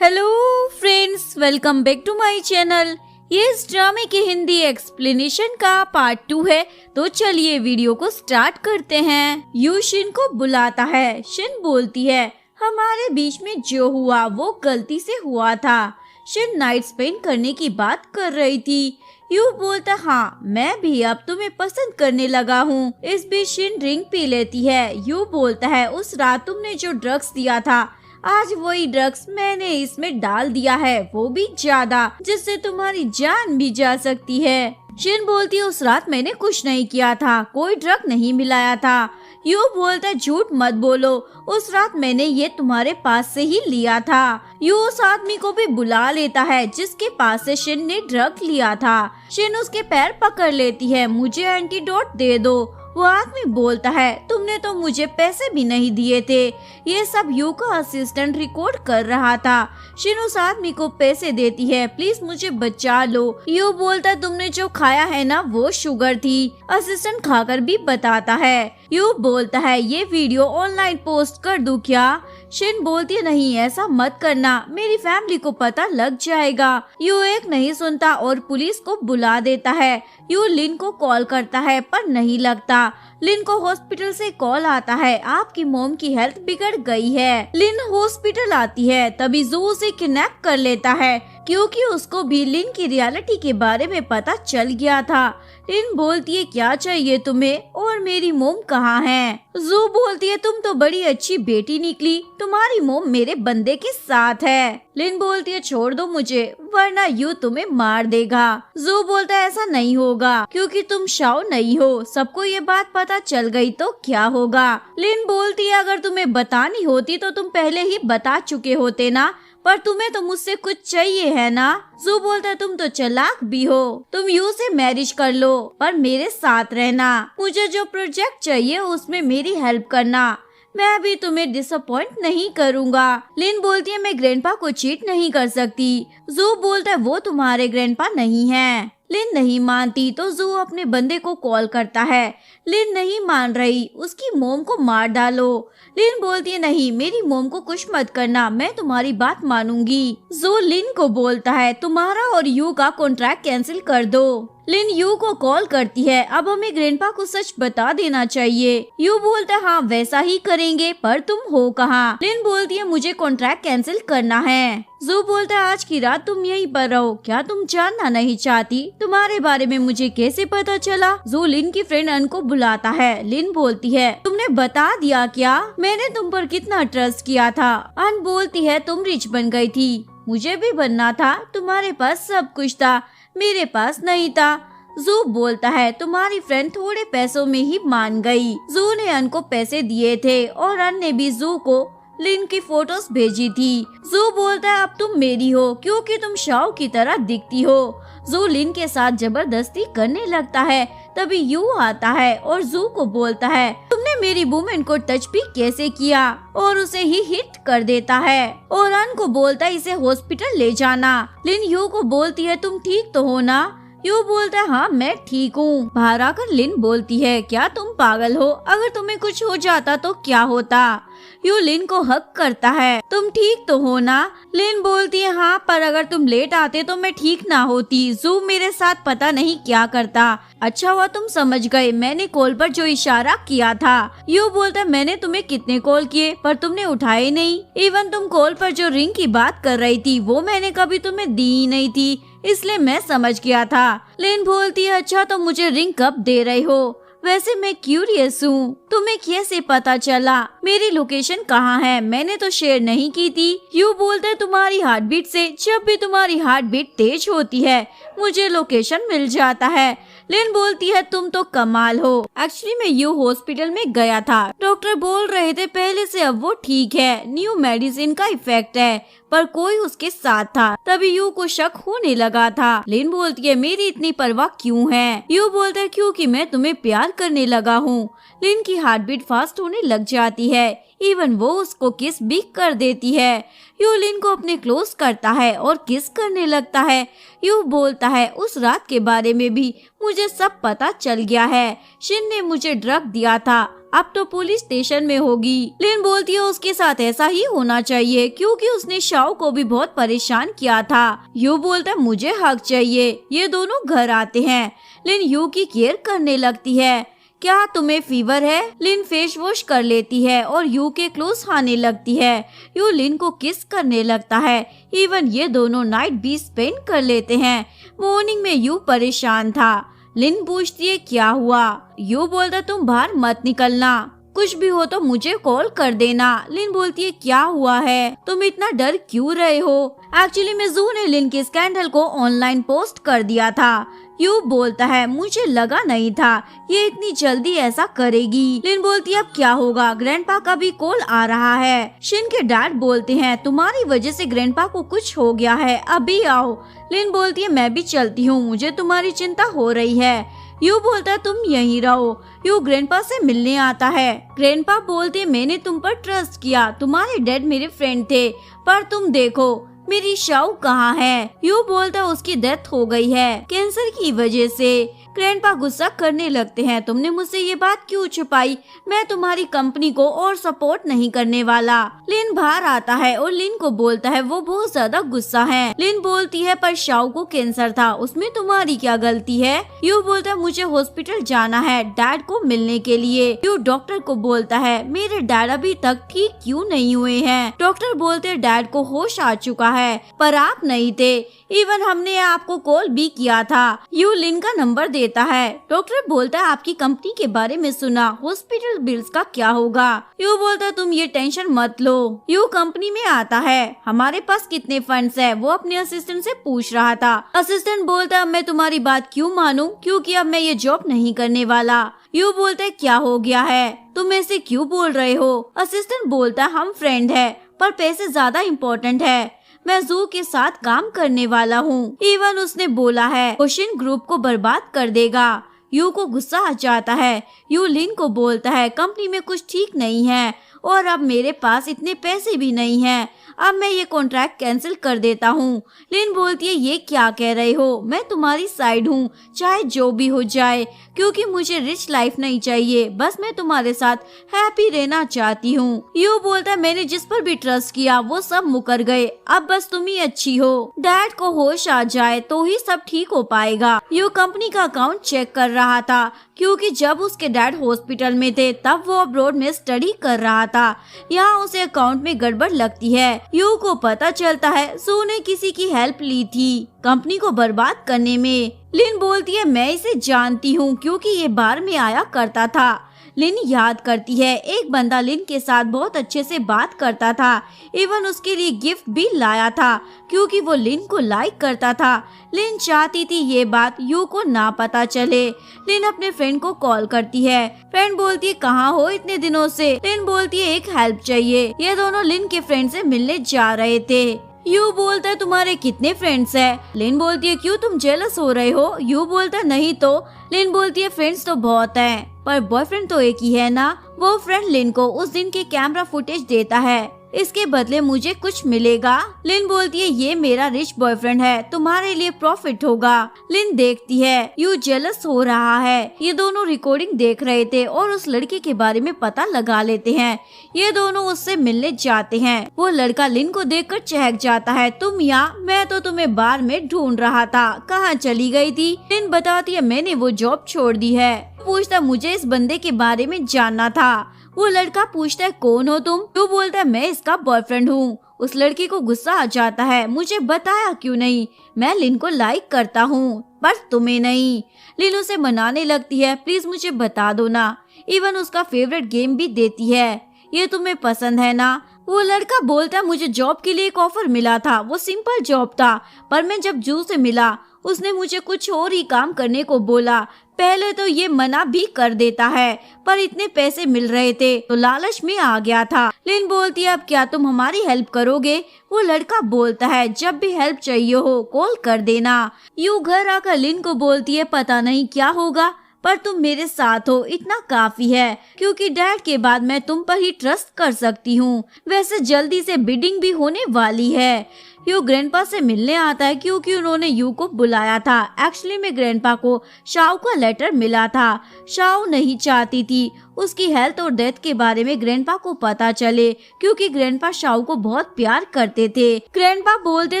Hello friends, welcome back to my channel. ये इस ड्रामे की हिंदी एक्सप्लेनेशन का पार्ट 2 है। तो चलिए वीडियो को स्टार्ट करते हैं। यू शिन को बुलाता है। शिन बोलती है, हमारे बीच में जो हुआ वो गलती से हुआ था। शिन नाइट स्पेंड करने की बात कर रही थी। यू बोलता, हाँ मैं भी अब तुम्हें पसंद करने लगा हूँ। इस बीच शिन ड्रिंक पी लेती है। यू बोलता है, उस रात तुमने जो ड्रग्स दिया था आज वही ड्रग्स मैंने इसमें डाल दिया है, वो भी ज्यादा, जिससे तुम्हारी जान भी जा सकती है। शिन बोलती है, उस रात मैंने कुछ नहीं किया था, कोई ड्रग नहीं मिलाया था। यू बोलता है, झूठ मत बोलो, उस रात मैंने ये तुम्हारे पास से ही लिया था। यू उस आदमी को भी बुला लेता है जिसके पास से शिन ने ड्रग लिया था। शिन उसके पैर पकड़ लेती है, मुझे एंटीडोट दे दो। वो आदमी बोलता है, तुमने तो मुझे पैसे भी नहीं दिए थे। ये सब यू का असिस्टेंट रिकॉर्ड कर रहा था। शिन उस आदमी को पैसे देती है, प्लीज मुझे बचा लो। यू बोलता है, तुमने जो खाया है ना वो शुगर थी। असिस्टेंट खाकर भी बताता है। यू बोलता है, ये वीडियो ऑनलाइन पोस्ट कर दूं क्या? शिन बोलती है, नहीं ऐसा मत करना, मेरी फैमिली को पता लग जाएगा। यू एक नहीं सुनता और पुलिस को बुला देता है। यू लिन को कॉल करता है पर नहीं लगता। लिन को हॉस्पिटल से कॉल आता है, आपकी मॉम की हेल्थ बिगड़ गई है। लिन हॉस्पिटल आती है, तभी जू उसे किडनैप कर लेता है क्योंकि उसको भी लिन की रियलिटी के बारे में पता चल गया था। लिन बोलती है, क्या चाहिए तुम्हें और मेरी मोम कहाँ है? जू बोलती है, तुम तो बड़ी अच्छी बेटी निकली, तुम्हारी मोम मेरे बंदे के साथ है। लिन बोलती है, छोड़ दो मुझे वरना यू तुम्हें मार देगा। जू बोलता है, ऐसा नहीं होगा क्योंकि तुम शाओ नहीं हो, सबको ये बात पता चल गई तो क्या होगा? लिन बोलती है, अगर तुम्हें बतानी होती तो तुम पहले ही बता चुके होते ना, पर तुम्हें तो मुझसे कुछ चाहिए है ना? जू बोलता है, तुम तो चालाक भी हो, तुम यू से मैरिज कर लो पर मेरे साथ रहना। मुझे जो प्रोजेक्ट चाहिए उसमें मेरी हेल्प करना, मैं भी तुम्हें डिसअपॉइंट नहीं करूँगा। लिन बोलती है, मैं ग्रैंडपा को चीट नहीं कर सकती। जू बोलता है, वो तुम्हारे ग्रैंडपा नहीं है। लिन नहीं मानती तो जू अपने बंदे को कॉल करता है। लिन नहीं मान रही, उसकी मोम को मार डालो। लिन बोलती है, नहीं मेरी मोम को कुछ मत करना, मैं तुम्हारी बात मानूंगी। जू लिन को बोलता है, तुम्हारा और यू का कॉन्ट्रैक्ट कैंसिल कर दो। लिन यू को कॉल करती है, अब हमें ग्रैंडपा को सच बता देना चाहिए। यू बोलता है, हाँ वैसा ही करेंगे, पर तुम हो कहाँ? लिन बोलती है, मुझे कॉन्ट्रैक्ट कैंसिल करना है। जू बोलता है, आज की रात तुम यहीं पर रहो, क्या तुम जानना नहीं चाहती तुम्हारे बारे में मुझे कैसे पता चला? जू लिन की फ्रेंड अन को बुलाता है। लिन बोलती है, तुमने बता दिया क्या? मैंने तुम पर कितना ट्रस्ट किया था। अन बोलती है, तुम रिच बन गई थी, मुझे भी बनना था, तुम्हारे पास सब कुछ था, मेरे पास नहीं था। जू बोलता है, तुम्हारी फ्रेंड थोड़े पैसों में ही मान गई। जू ने अन को पैसे दिए थे और अन ने भी जू को लिन की फोटोज भेजी थी। जू बोलता है, अब तुम मेरी हो क्योंकि तुम शाओ की तरह दिखती हो। जू लिन के साथ जबरदस्ती करने लगता है, तभी यू आता है और जू को बोलता है, तुमने मेरी वुमेन को टच भी कैसे किया? और उसे ही हिट कर देता है और अन को बोलता है, इसे हॉस्पिटल ले जाना। लिन यू को बोलती है, तुम ठीक तो हो ना? यू बोलता है, हाँ मैं ठीक हूँ। बाहर आकर लिन बोलती है, क्या तुम पागल हो? अगर तुम्हें कुछ हो जाता तो क्या होता? यू लिन को हक करता है, तुम ठीक तो हो ना? लिन बोलती है, हाँ पर अगर तुम लेट आते तो मैं ठीक ना होती। जू मेरे साथ पता नहीं क्या करता। अच्छा हुआ तुम समझ गए, मैंने कॉल पर जो इशारा किया था। यू बोलता है, मैंने तुम्हें कितने कॉल किए पर तुमने उठाए नहीं। इवन तुम कॉल पर जो रिंग की बात कर रही थी वो मैंने कभी तुम्हें दी ही नहीं थी, इसलिए मैं समझ गया था। लिन बोलती है, अच्छा तो मुझे रिंग कब दे रही हो? वैसे मैं क्यूरियस हूँ, तुम्हें कैसे पता चला मेरी लोकेशन कहाँ है? मैंने तो शेयर नहीं की थी। यू बोलते है, तुम्हारी हार्ट बीट से, जब भी तुम्हारी हार्ट बीट तेज होती है मुझे लोकेशन मिल जाता है। लिन बोलती है, तुम तो कमाल हो। एक्चुअली मैं यू हॉस्पिटल में गया था, डॉक्टर बोल रहे थे पहले से अब वो ठीक है, न्यू मेडिसिन का इफेक्ट है, पर कोई उसके साथ था, तभी यू को शक होने लगा था। लिन बोलती है, मेरी इतनी परवाह क्यों है? यू बोलता है, क्योंकि मैं तुम्हें प्यार करने लगा हूँ। लिन की हार्ट बीट फास्ट होने लग जाती है। इवन वो उसको किस भी कर देती है। यू लिन को अपने क्लोज करता है और किस करने लगता है। यू बोलता है उस रात के बारे में भी मुझे सब पता चल गया है। शिन ने मुझे ड्रग दिया था, अब तो पुलिस स्टेशन में होगी। लिन बोलती है उसके साथ ऐसा ही होना चाहिए क्योंकि उसने शाओ को भी बहुत परेशान किया था। यू बोलता है मुझे हक चाहिए। ये दोनों घर आते हैं। लिन यू की केयर करने लगती है। क्या तुम्हें फीवर है? लिन फेस वॉश कर लेती है और यू के क्लोज आने लगती है। यू लिन को किस करने लगता है। इवन ये दोनों नाइट भी स्पेंड कर लेते हैं। मॉर्निंग में यू परेशान था। लिन पूछती है क्या हुआ। यू बोलता तुम बाहर मत निकलना, कुछ भी हो तो मुझे कॉल कर देना। लिन बोलती है क्या हुआ है, तुम इतना डर क्यों रहे हो? एक्चुअली में जू ने लिन के स्कैंडल को ऑनलाइन पोस्ट कर दिया था। यू बोलता है मुझे लगा नहीं था ये इतनी जल्दी ऐसा करेगी। लिन बोलती है अब क्या होगा, ग्रैंडपा का भी कॉल आ रहा है। शिन के डैड बोलते हैं तुम्हारी वजह से ग्रैंडपा को कुछ हो गया है, अभी आओ। लिन बोलती है मैं भी चलती हूँ, मुझे तुम्हारी चिंता हो रही है। यू बोलता है तुम यहीं रहो। यू ग्रैंडपा से मिलने आता है। ग्रैंडपा बोलते हैं मैंने तुम पर ट्रस्ट किया, तुम्हारे डैड मेरे फ्रेंड थे, पर तुम देखो मेरी शाओ कहाँ है। यू बोलता है उसकी डेथ हो गई है कैंसर की वजह से। ग्रैंडपा गुस्सा करने लगते हैं तुमने मुझसे ये बात क्यों छुपाई, मैं तुम्हारी कंपनी को और सपोर्ट नहीं करने वाला। लिन बाहर आता है और लिन को बोलता है वो बहुत ज्यादा गुस्सा है। लिन बोलती है पर शाओ को कैंसर था, उसमें तुम्हारी क्या गलती है। यू बोलता है मुझे हॉस्पिटल जाना है डैड को मिलने के लिए। यू डॉक्टर को बोलता है मेरे डैड अभी तक ठीक क्यों नहीं हुए हैं। डॉक्टर बोलते हैं डैड को होश आ चुका है पर आप नहीं थे, इवन हमने आपको कॉल भी किया था। यू लिन का नंबर देता है। डॉक्टर बोलता है आपकी कंपनी के बारे में सुना, हॉस्पिटल बिल्स का क्या होगा। यू बोलता है तुम ये टेंशन मत लो। यू कंपनी में आता है, हमारे पास कितने फंड्स है वो अपने असिस्टेंट से पूछ रहा था। असिस्टेंट बोलता है मैं तुम्हारी बात क्यों मानूं क्योंकि अब मैं ये जॉब नहीं करने वाला। यू बोलता है क्या हो गया है, तुम ऐसे क्यों बोल रहे हो। असिस्टेंट बोलता है हम फ्रेंड है पर पैसे ज्यादा इम्पोर्टेंट है, मैं जू के साथ काम करने वाला हूँ। इवन उसने बोला है ओशिन ग्रुप को बर्बाद कर देगा। यू को गुस्सा आ जाता है। यू लिन को बोलता है कंपनी में कुछ ठीक नहीं है और अब मेरे पास इतने पैसे भी नहीं हैं, अब मैं ये कॉन्ट्रैक्ट कैंसिल कर देता हूँ। लिन बोलती है ये क्या कह रहे हो, मैं तुम्हारी साइड हूँ चाहे जो भी हो जाए, क्योंकि मुझे रिच लाइफ नहीं चाहिए, बस मैं तुम्हारे साथ हैप्पी रहना चाहती हूँ। यू बोलता है मैंने जिस पर भी ट्रस्ट किया वो सब मुकर गए, अब बस तुम ही अच्छी हो। डैड को होश आ जाए तो ही सब ठीक हो पाएगा। यू कंपनी का अकाउंट चेक कर रहा था क्योंकि जब उसके डैड हॉस्पिटल में थे तब वो अब्रॉड में स्टडी कर रहा था। यहाँ उसे अकाउंट में गड़बड़ लगती है। यू को पता चलता है सू ने किसी की हेल्प ली थी कंपनी को बर्बाद करने में। लिन बोलती है मैं इसे जानती हूँ क्योंकि ये बार में आया करता था। लिन याद करती है एक बंदा लिन के साथ बहुत अच्छे से बात करता था, इवन उसके लिए गिफ्ट भी लाया था क्योंकि वो लिन को लाइक करता था। लिन चाहती थी ये बात यू को ना पता चले। लिन अपने फ्रेंड को कॉल करती है। फ्रेंड बोलती है कहाँ हो इतने दिनों से। लिन बोलती है एक हेल्प चाहिए। ये दोनों लिन के फ्रेंड से मिलने जा रहे थे। यू बोलता है तुम्हारे कितने फ्रेंड्स हैं? लिन बोलती है क्यों तुम जेलस हो रहे हो? यू बोलता है नहीं तो। लिन बोलती है फ्रेंड्स तो बहुत हैं पर बॉयफ्रेंड तो एक ही है ना। वो फ्रेंड लिन को उस दिन के कैमरा फुटेज देता है, इसके बदले मुझे कुछ मिलेगा। लिन बोलती है ये मेरा रिच बॉयफ्रेंड है, तुम्हारे लिए प्रॉफिट होगा। लिन देखती है यू जेलस हो रहा है। ये दोनों रिकॉर्डिंग देख रहे थे और उस लड़के के बारे में पता लगा लेते हैं। ये दोनों उससे मिलने जाते हैं। वो लड़का लिन को देखकर चहक जाता है, तुम यहाँ, मैं तो तुम्हें बार में ढूंढ रहा था, कहाँ चली गई थी? लिन बताती है मैंने वो जॉब छोड़ दी है। पूछता मुझे इस बंदे के बारे में जानना था। वो लड़का पूछता है कौन हो तुम? तो बोलता है मैं इसका बॉयफ्रेंड हूँ। उस लड़की को गुस्सा आ जाता है, मुझे बताया क्यों नहीं? मैं लिन को लाइक करता हूँ पर तुम्हें नहीं। लिन उसे मनाने लगती है, प्लीज मुझे बता दो ना। इवन उसका फेवरेट गेम भी देती है, ये तुम्हें पसंद है ना? वो लड़का बोलता है मुझे जॉब के लिए एक ऑफर मिला था, वो सिंपल जॉब था, पर मैं जब जू से मिला उसने मुझे कुछ और ही काम करने को बोला। पहले तो ये मना भी कर देता है पर इतने पैसे मिल रहे थे तो लालच में आ गया था। लिन बोलती है अब क्या तुम हमारी हेल्प करोगे? वो लड़का बोलता है जब भी हेल्प चाहिए हो कॉल कर देना। यू घर आकर लिन को बोलती है पता नहीं क्या होगा पर तुम मेरे साथ हो इतना काफी है, क्योंकि डैड के बाद मैं तुम पर ही ट्रस्ट कर सकती हूँ। वैसे जल्दी से बिडिंग भी होने वाली है। यू ग्रैंडपा से मिलने आता है क्योंकि उन्होंने यू को बुलाया था। एक्चुअली में ग्रैंडपा को शाओ का लेटर मिला था। शाओ नहीं चाहती थी उसकी हेल्थ और डेथ के बारे में ग्रैंडपा को पता चले, क्योंकि ग्रैंडपा शाओ को बहुत प्यार करते थे। ग्रैंडपा बोलते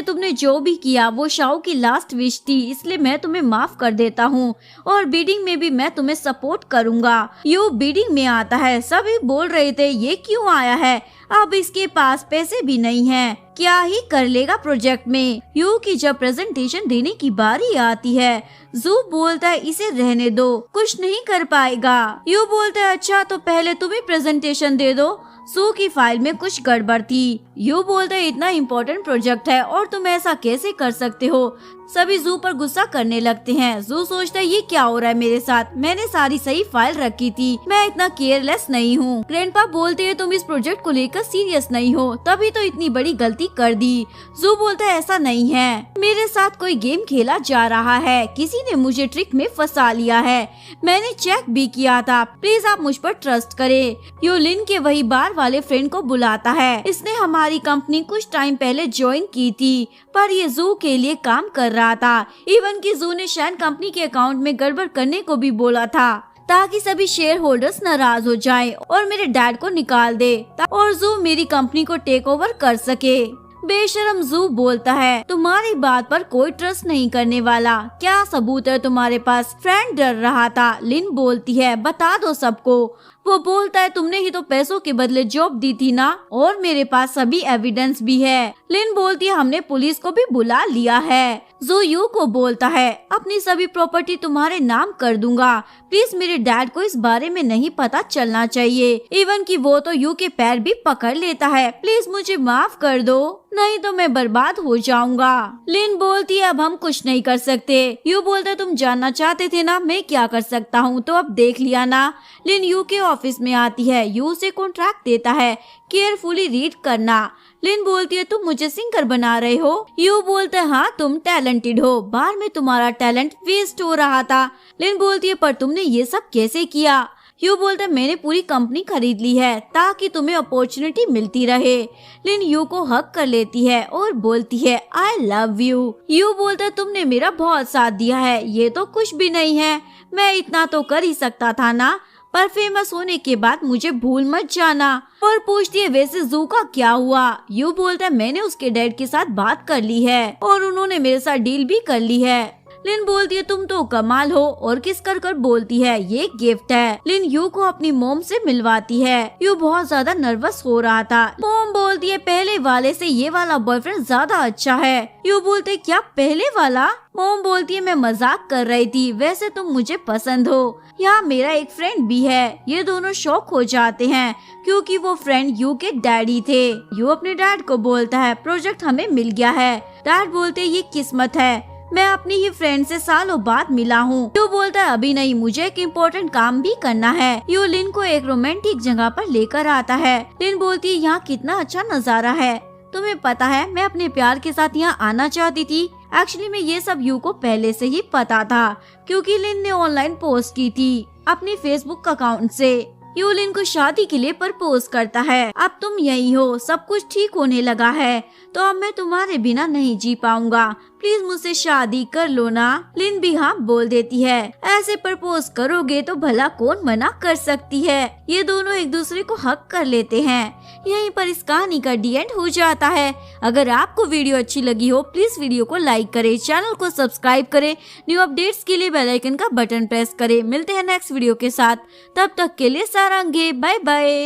तुमने जो भी किया वो शाओ की लास्ट विश थी, इसलिए मैं तुम्हें माफ कर देता हूँ और बिडिंग में भी मैं तुम्हें सपोर्ट करूँगा। यू बिडिंग में आता है। सभी बोल रहे थे ये क्यों आया है, अब इसके पास पैसे भी नहीं है, क्या ही कर लेगा प्रोजेक्ट में। यू की जब प्रेजेंटेशन देने की बारी आती है, जू बोलता है इसे रहने दो, कुछ नहीं कर पाएगा। यू बोलता है अच्छा तो पहले तुम ही प्रेजेंटेशन दे दो। जू की फाइल में कुछ गड़बड़ थी। यू बोलता है इतना इम्पोर्टेंट प्रोजेक्ट है और तुम ऐसा कैसे कर सकते हो। सभी जू पर गुस्सा करने लगते हैं। जू सोचता है ये क्या हो रहा है मेरे साथ, मैंने सारी सही फाइल रखी थी, मैं इतना केयरलेस नहीं हूँ। ग्रैंडपा बोलते हैं तुम इस प्रोजेक्ट को लेकर सीरियस नहीं हो, तभी तो इतनी बड़ी गलती कर दी। जू बोलता है ऐसा नहीं है, मेरे साथ कोई गेम खेला जा रहा है, किसी ने मुझे ट्रिक में फंसा लिया है, मैंने चेक भी किया था, प्लीज आप मुझ पर ट्रस्ट करें। यू लिन के वही बार वाले फ्रेंड को बुलाता है। इसने हमारी कंपनी कुछ टाइम पहले ज्वाइन की थी, पर ये जू के लिए काम कर रहा था। इवन की जू ने शायद कंपनी के अकाउंट में गड़बड़ करने को भी बोला था, ताकि सभी शेयर होल्डर्स नाराज हो जाएं और मेरे डैड को निकाल दे और जू मेरी कंपनी को टेक ओवर कर सके। बेशरम जू बोलता है तुम्हारी बात पर कोई ट्रस्ट नहीं करने वाला, क्या सबूत है तुम्हारे पास। फ्रेंड डर रहा था। लिन बोलती है बता दो सबको। वो बोलता है तुमने ही तो पैसों के बदले जॉब दी थी ना, और मेरे पास सभी एविडेंस भी है। लिन बोलती है हमने पुलिस को भी बुला लिया है। जो यू को बोलता है अपनी सभी प्रॉपर्टी तुम्हारे नाम कर दूंगा, प्लीज मेरे डैड को इस बारे में नहीं पता चलना चाहिए। इवन कि वो तो यू के पैर भी पकड़ लेता है, प्लीज मुझे माफ कर दो, नहीं तो मैं बर्बाद हो जाऊंगा। लिन बोलती है अब हम कुछ नहीं कर सकते। यू बोलता है तुम जानना चाहते थे ना मैं क्या कर सकता हूँ, तो अब देख लिया ना। लिन यू के ऑफिस में आती है। यू उसे कॉन्ट्रैक्ट देता है केयरफुली रीड करना। लिन बोलती है तुम मुझे सिंगर बना रहे हो। यू बोलता है हाँ तुम टैलेंटेड हो, बार में तुम्हारा टैलेंट वेस्ट हो रहा था। लिन बोलती है पर तुमने ये सब कैसे किया। यू बोलता है मैंने पूरी कंपनी खरीद ली है ताकि तुम्हें अपॉर्चुनिटी मिलती रहे। लिन यू को हक कर लेती है और बोलती है आई लव यू। यू बोलता है तुमने मेरा बहुत साथ दिया है, ये तो कुछ भी नहीं है, मैं इतना तो कर ही सकता था ना, पर फेमस होने के बाद मुझे भूल मत जाना। और पूछती है वैसे जू का क्या हुआ। यू बोलता है मैंने उसके डैड के साथ बात कर ली है और उन्होंने मेरे साथ डील भी कर ली है। लिन बोलती है तुम तो कमाल हो, और किस कर बोलती है ये गिफ्ट है। लिन यू को अपनी मोम से मिलवाती है। यू बहुत ज्यादा नर्वस हो रहा था। मोम बोलती है पहले वाले से ये वाला बॉयफ्रेंड ज्यादा अच्छा है। यू बोलते क्या पहले वाला। मोम बोलती है मैं मजाक कर रही थी, वैसे तुम मुझे पसंद हो, यहाँ मेरा एक फ्रेंड भी है। ये दोनों शॉक हो जाते हैं क्योंकि वो फ्रेंड यू के डैडी थे। यू अपने डैड को बोलता है प्रोजेक्ट हमें मिल गया है। डैड बोलते ये किस्मत है, मैं अपनी ही फ्रेंड से सालों बाद मिला हूँ। यू बोलता है अभी नहीं, मुझे एक इम्पोर्टेंट काम भी करना है। यू लिन को एक रोमांटिक जगह पर लेकर आता है। लिन बोलती है यहाँ कितना अच्छा नजारा है, तुम्हें पता है मैं अपने प्यार के साथ यहाँ आना चाहती थी। एक्चुअली में ये सब यू को पहले से ही पता था, क्योंकि लिन ने ऑनलाइन पोस्ट की थी अपनी फेसबुक अकाउंट से। यू लिन को शादी के लिए प्रपोज करता है। अब तुम यही हो, सब कुछ ठीक होने लगा है, तो अब मैं तुम्हारे बिना नहीं जी पाऊंगा, प्लीज मुझसे शादी कर लो ना। लिन भी हाँ बोल देती है। ऐसे प्रपोज करोगे तो भला कौन मना कर सकती है। ये दोनों एक दूसरे को हक कर लेते हैं। यहीं पर इस कहानी का डी एंड हो जाता है। अगर आपको वीडियो अच्छी लगी हो प्लीज वीडियो को लाइक करें, चैनल को सब्सक्राइब करें, न्यू अपडेट्स के लिए बेल आइकन का बटन प्रेस करें। मिलते हैं नेक्स्ट वीडियो के साथ, तब तक के लिए सारंगे, बाय बाय।